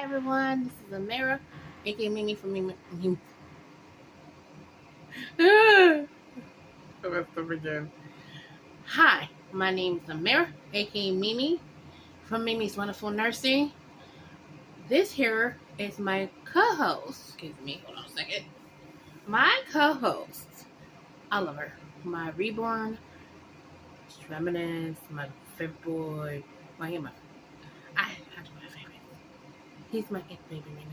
Everyone, this is Amira, aka Mimi from Mimi. Let's start again. Hi, my name is Amira, aka Mimi from Mimi's Wonderful Nursing. This here is my co-host. Excuse me, hold on a second. My co-host, Oliver, my reborn, reminiscence, my fifth boy, I do my favorite. He's my it baby right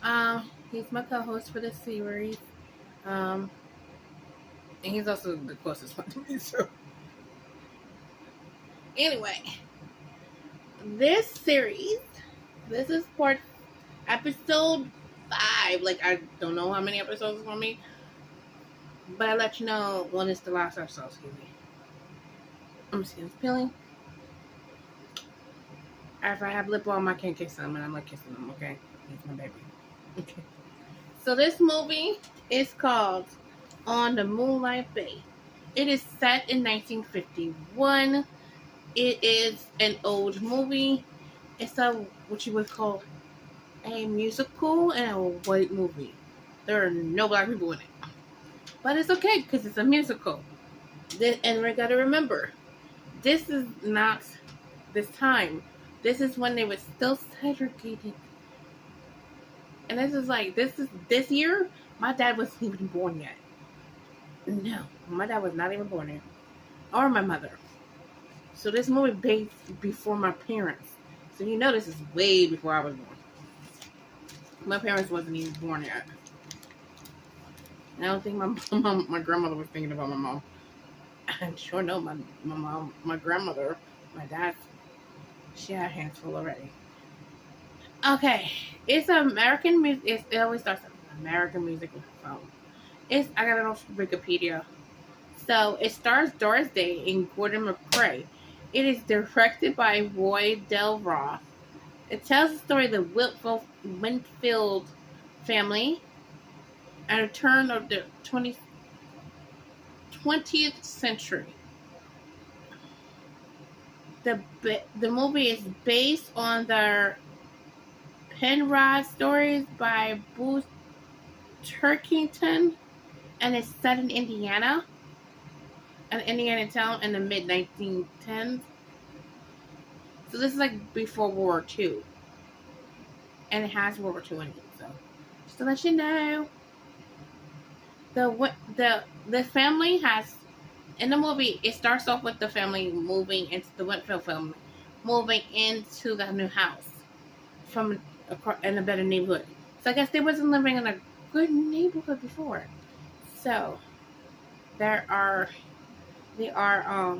now. He's my co-host for this series. Um, and he's also the closest one to me. So anyway, this series, this is part episode 5. Like I don't know how many episodes it's gonna be, but I let you know when it's the last episode. Excuse me. I'm skin peeling. If I have lip balm, I can't kiss him, and I'm not kissing him. Okay, he's my baby. Okay. So this movie is called On the Moonlight Bay. It is set in 1951. It is an old movie. It's a what you would call a musical and a white movie. There are no black people in it, but it's okay because it's a musical. And we gotta remember, this is not this time. This is when they were still segregated, and this year. My dad wasn't even born yet. No, my dad was not even born yet, or my mother. So this movie based before my parents. So this is way before I was born. My parents wasn't even born yet. I don't think my grandmother was thinking about my mom. I sure know my mom, my grandmother, my dad, she had hands full already. Okay, it's an American music. It always starts with American musical film. I got it off Wikipedia. So it stars Doris Day and Gordon McCrae. It is directed by Roy Del Roth. It tells the story of the Winfield family at a turn of the 20th century. The movie is based on the Penrod stories by Bruce Turkington, and it's set in Indiana, an Indiana town in the mid 1910s. So this is like before World War II, and it has World War II in it. So just to let you know, the family has in the movie. It starts off with the family moving into the Winfield family, moving into the new house from in a better neighborhood. So I guess they wasn't living in a good neighborhood before. So there are they are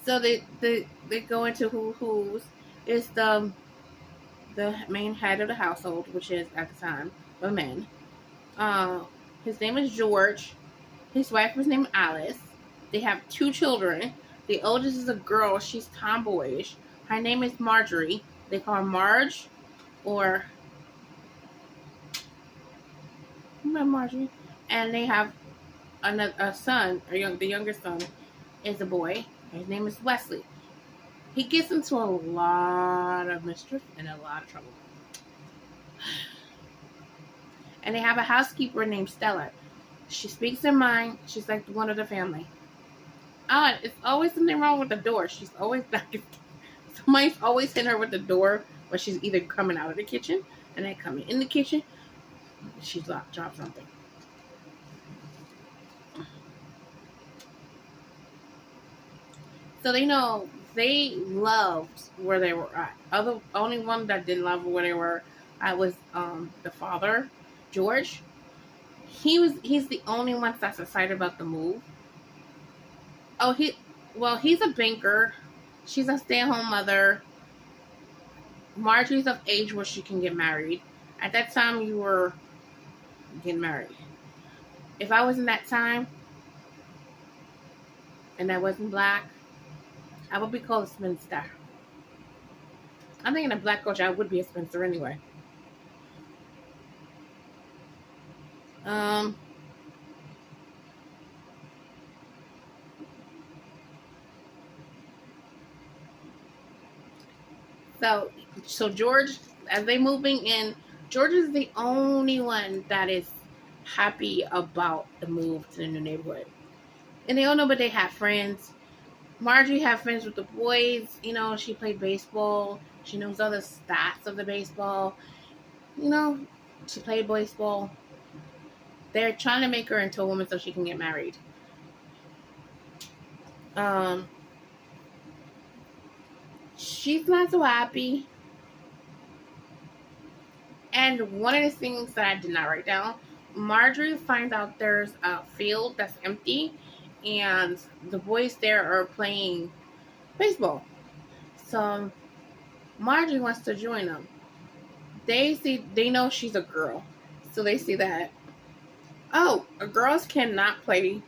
so they go into who's is the main head of the household, which is at the time a man. Uh, his name is George. His wife was named Alice. They have 2 children. The oldest is a girl. She's tomboyish. Her name is Marjorie. They call her Marge or Marjorie. And they have a son, the younger son is a boy. His name is Wesley. He gets into a lot of mischief and a lot of trouble. And they have a housekeeper named Stella. She speaks her mind. She's like one of the family. It's always something wrong with the door. She's always knocking. Somebody's always hitting her with the door, but she's either coming out of the kitchen and then coming in the kitchen. She's dropped something. So they loved where they were at. Only one that didn't love where they were at was the father, George. He's the only one that's excited about the move. Oh, he's a banker. She's a stay-at-home mother. Marjorie's of age where she can get married. At that time, you were getting married. If I was in that time and I wasn't black, I would be called a spinster. I'm thinking a black culture, I would be a spinster anyway. Um, So George, as they moving in, George is the only one that is happy about the move to the new neighborhood. And they all know, but they have friends. Marjorie have friends with the boys. You know, she played baseball. She knows all the stats of the baseball. You know, she played baseball. They're trying to make her into a woman so she can get married. Um, she's not so happy. And one of the things that I did not write down, Marjorie finds out there's a field that's empty, and the boys there are playing baseball. So Marjorie wants to join them. They know she's a girl, so they see that, oh, girls cannot play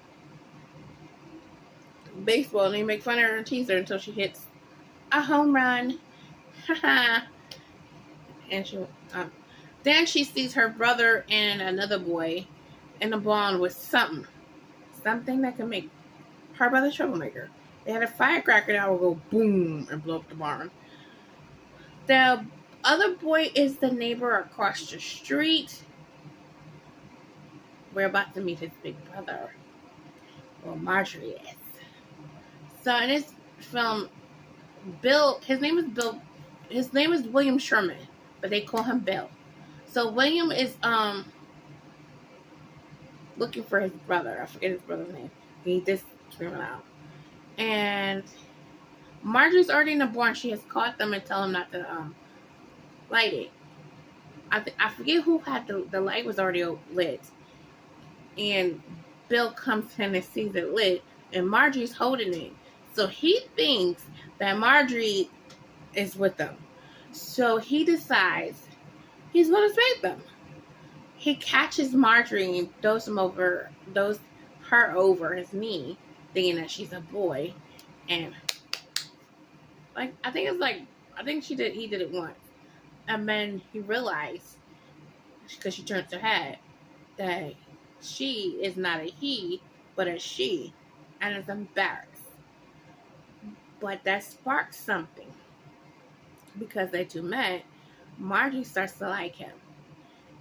baseball, and they make fun of her and tease her until she hits a home run. And then she sees her brother and another boy in a bond with something that can make her brother troublemaker. They had a firecracker that will go boom and blow up the barn. The other boy is the neighbor across the street. We're about to meet his big brother. Well, Marjorie is. So in this film, Bill, his name is William Sherman, but they call him Bill. So William is looking for his brother. I forget his brother's name. He just screaming out. And Marjorie's already in the barn. She has caught them and tell him not to light it. I forget who had the light was already lit. And Bill comes in and sees it lit, and Marjorie's holding it. So he thinks that Marjorie is with them. So he decides he's going to spank them. He catches Marjorie and throws her over his knee, thinking that she's a boy. And I think he did it once. And then he realized, because she turns her head, that she is not a he, but a she, and is embarrassed. But that sparks something. Because they two met, Marjorie starts to like him.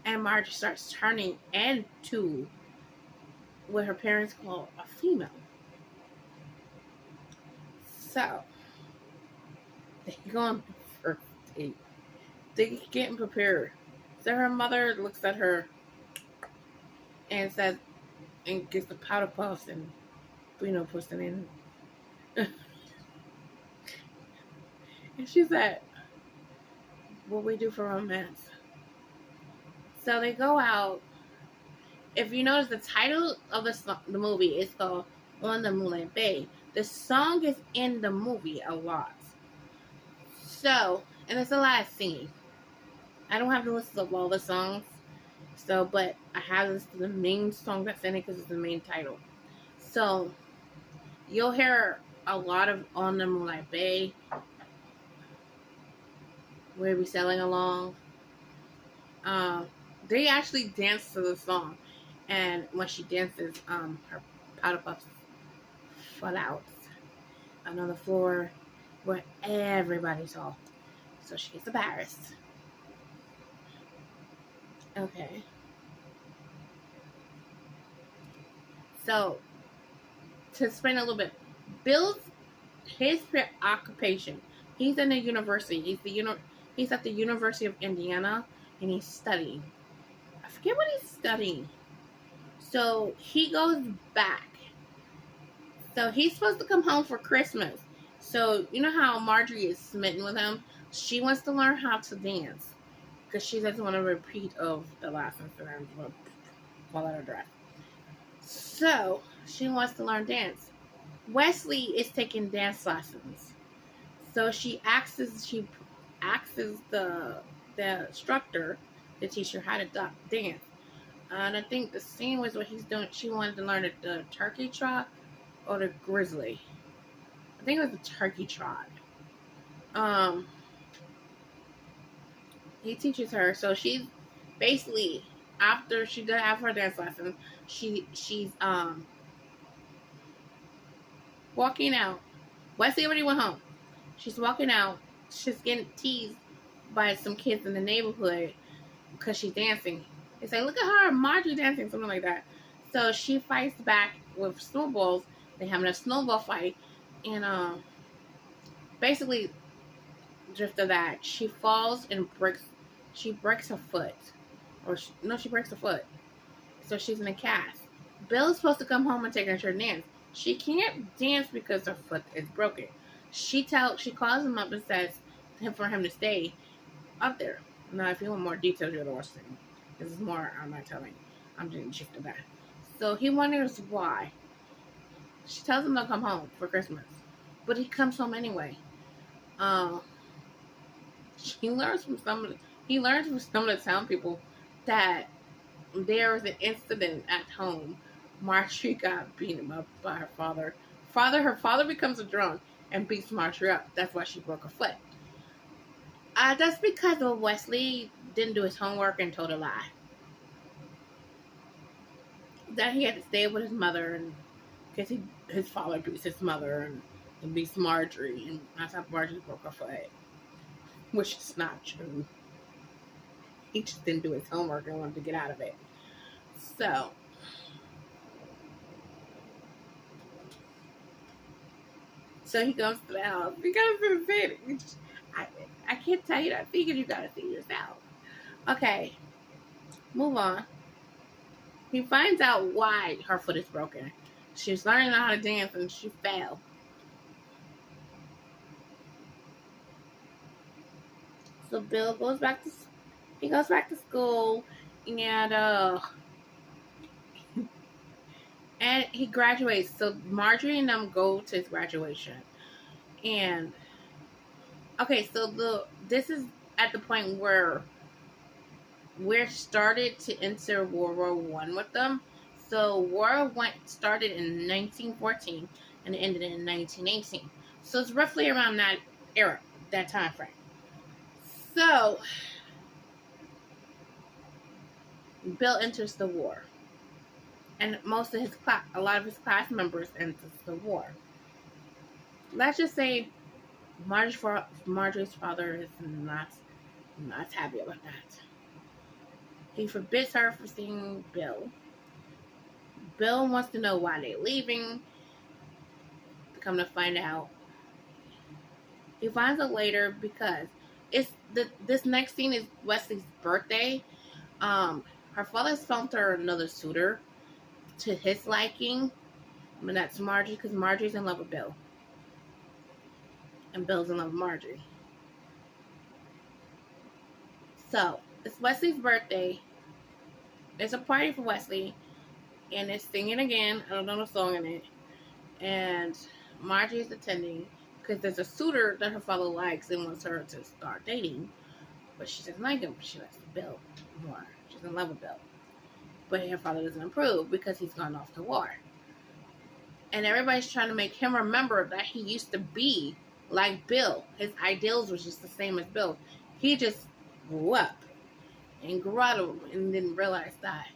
And Marjorie starts turning into what her parents call a female. So, they're going for a date. They're getting prepared. So her mother looks at her and says, and gets the powder puffs and, puts them in. And she said, what we do for romance. So they go out. If you notice, the title of the movie is called On the Moonlight Bay. The song is in the movie a lot. So, and it's a lot of singing. I don't have the list of all the songs. So, but I have this the main song that's in it because it's the main title. So, you'll hear a lot of On the Moonlight Bay. We'll be sailing along. They actually dance to the song, and when she dances, her powder puffs fall out on the floor where everybody saw. So she gets embarrassed. Okay. So to explain a little bit, Bill's his occupation. He's in the university. He's at the University of Indiana, and he's studying. I forget what he's studying. So he goes back. So he's supposed to come home for Christmas. So you know how Marjorie is smitten with him? She wants to learn how to dance because she doesn't want a repeat of the last incident. Fall out of dress. So she wants to learn dance. Wesley is taking dance lessons. So she asks the instructor to teach her how to dance. And I think the scene was what he's doing. She wanted to learn the turkey trot or the grizzly. I think it was the turkey trot. He teaches her. So she's basically, after she does have her dance lesson, she's walking out. Wesley already went home. She's walking out, she's getting teased by some kids in the neighborhood because she's dancing. They say, "Look at her, Marjorie dancing," something like that. So she fights back with snowballs. They having a snowball fight, and basically, just of that, she falls and breaks. She breaks her foot, no, she breaks her foot. So she's in a cast. Bill's supposed to come home and take her to dance. She can't dance because her foot is broken. She calls him up and says for him to stay up there. Now, if you want more details, you're the watch thing. This is more I'm not telling. I'm doing just of that. So he wonders why. She tells him to come home for Christmas, but he comes home anyway. Um, he learns from some of the town people that there was an incident at home. Marjorie got beaten up by her father. Her father becomes a drunk and beats Marjorie up. That's why she broke her foot. That's because of Wesley didn't do his homework and told a lie. That he had to stay with his mother, and because his father beats his mother and beats Marjorie, and that's how Marjorie broke her foot, which is not true. He just didn't do his homework and wanted to get out of it. So he goes to the house. He goes to the city. I can't tell you that because you gotta see yourself. Okay, move on. He finds out why her foot is broken. She's learning how to dance and she fell. So Bill goes back to school, and he graduates. So Marjorie and them go to his graduation. And okay, so this is at the point where we're started to enter World War One with them. So World War started in 1914 and ended in 1918. So it's roughly around that era, that time frame. So Bill enters the war, and a lot of his class members enters the war. Let's just say Marjorie's father is not happy about that. He forbids her from seeing Bill. Bill wants to know why they're leaving. Come to find out, he finds out later because this next scene is Wesley's birthday. Her father's found her another suitor to his liking, but that's Marjorie, because Marjorie's in love with Bill, and Bill's in love with Marjorie. So it's Wesley's birthday. There's a party for Wesley, and it's singing again. I don't know the song in it, and Marjorie's attending because there's a suitor that her father likes and wants her to start dating, but she doesn't like him. She likes Bill more. She's in love with Bill, but her father doesn't approve because he's gone off to war, and everybody's trying to make him remember that he used to be like Bill. His ideals was just the same as Bill. He just grew up and grew out of them and didn't realize that